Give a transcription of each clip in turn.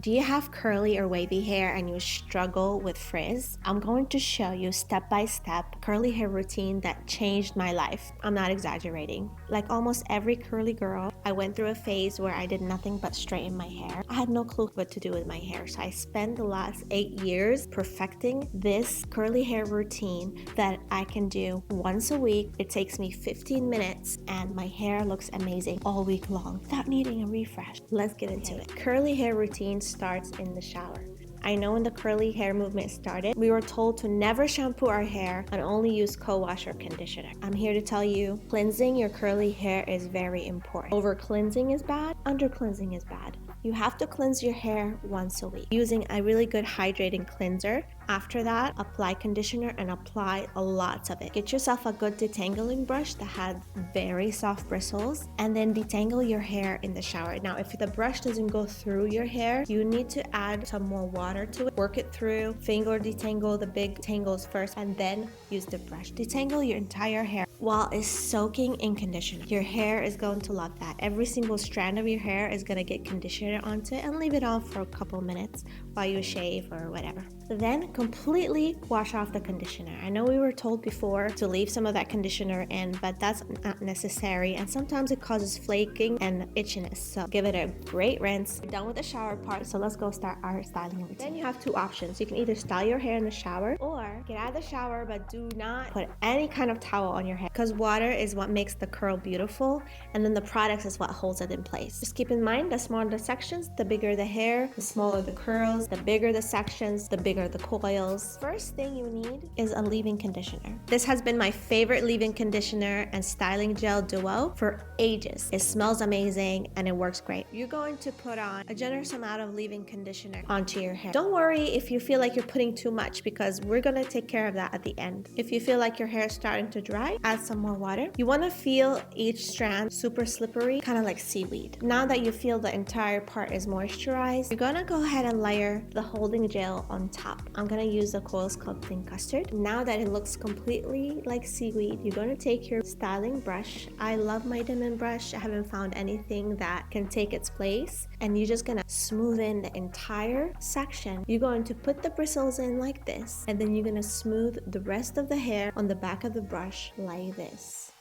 Do you have curly or wavy hair and you struggle with frizz? I'm going to show you step by step curly hair routine that changed my life. I'm not exaggerating. Like almost every curly girl, I went through a phase where I did nothing but straighten my hair. I had no clue what to do with my hair, so I spent the last 8 years perfecting this curly hair routine that I can do once a week. It takes me 15 minutes and my hair looks amazing all week long without needing a refresh. Let's get into it. Curly hair routine starts in the shower. I know when the curly hair movement started, we were told to never shampoo our hair and only use co-wash or conditioner. I'm here to tell you, cleansing your curly hair is very important. Over cleansing is bad, under cleansing is bad. You have to cleanse your hair once a week using a really good hydrating cleanser. After that, apply conditioner and apply a lot of it. Get yourself a good detangling brush that has very soft bristles and then detangle your hair in the shower. Now, if the brush doesn't go through your hair, you need to add some more water to it. Work it through, finger detangle the big tangles first and then use the brush. Detangle your entire hair while it's soaking in conditioner. Your hair is going to love that. Every single strand of your hair is going to get conditioner onto it and leave it on for a couple minutes while you shave or whatever. Then completely wash off the conditioner. I know we were told before to leave some of that conditioner in, but that's not necessary and sometimes it causes flaking and itchiness. So give it a great rinse. We're done with the shower part, so let's go start our styling routine. Then you have two options. You can either style your hair in the shower or get out of the shower, but do not put any kind of towel on your hair because water is what makes the curl beautiful and then the products is what holds it in place. Just keep in mind, the smaller the sections, the bigger the hair, the smaller the curls, the bigger the sections, the bigger the coils. First thing you need is a leave-in conditioner. This has been my favorite leave-in conditioner and styling gel duo for ages. It smells amazing and it works great. You're going to put on a generous amount of leave-in conditioner onto your hair. Don't worry if you feel like you're putting too much because we're going to take care of that at the end. If you feel like your hair is starting to dry, add some more water. You want to feel each strand super slippery, kind of like seaweed. Now that you feel the entire part is moisturized, you're going to go ahead and layer the holding gel on top. I'm going to use the Coil Sculpting Custard. Now that it looks completely like seaweed, you're going to take your styling brush. I love my Denman brush. I haven't found anything that can take its place. And you're just going to smooth in the entire section. You're going to put the bristles in like this. And then you're going to smooth the rest of the hair on the back of the brush like this.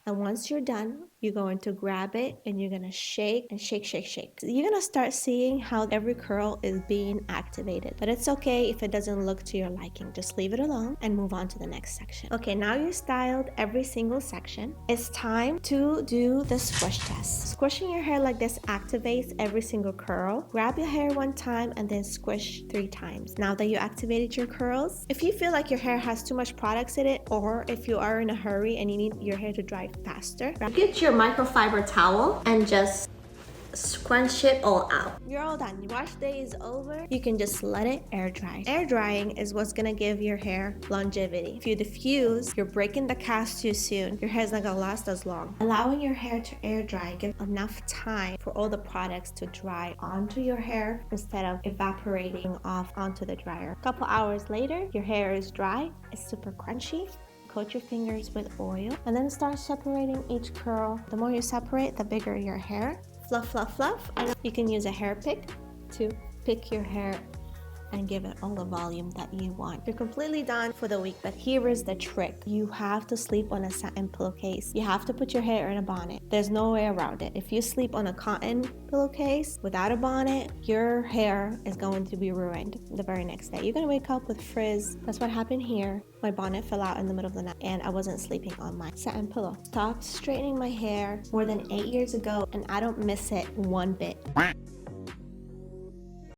And once you're done, you're going to grab it and you're going to shake and shake, shake, shake. You're going to start seeing how every curl is being activated. But it's okay if it doesn't look to your liking. Just leave it alone and move on to the next section. Okay, now you styled every single section. It's time to do the squish test. Squishing your hair like this activates every single curl. Grab your hair one time and then squish 3 times. Now that you activated your curls, if you feel like your hair has too much products in it, or if you are in a hurry and you need your hair to dry faster, get your microfiber towel and just scrunch it all out. You're all done. Your wash day is over. You can just let it air dry. Air drying is what's gonna give your hair longevity. If you diffuse, you're breaking the cast too soon. Your hair's not gonna last as long. Allowing your hair to air dry gives enough time for all the products to dry onto your hair instead of evaporating off onto the dryer. A couple hours later, your hair is dry. It's super crunchy. Coat your fingers with oil and then start separating each curl. The more you separate, the bigger your hair. Fluff, fluff, fluff. And you can use a hair pick to pick your hair and give it all the volume that you want. You're completely done for the week, but here is the trick. You have to sleep on a satin pillowcase. You have to put your hair in a bonnet. There's no way around it. If you sleep on a cotton pillowcase without a bonnet, your hair is going to be ruined the very next day. You're gonna wake up with frizz. That's what happened here. My bonnet fell out in the middle of the night and I wasn't sleeping on my satin pillow. Stopped straightening my hair more than 8 years ago and I don't miss it one bit.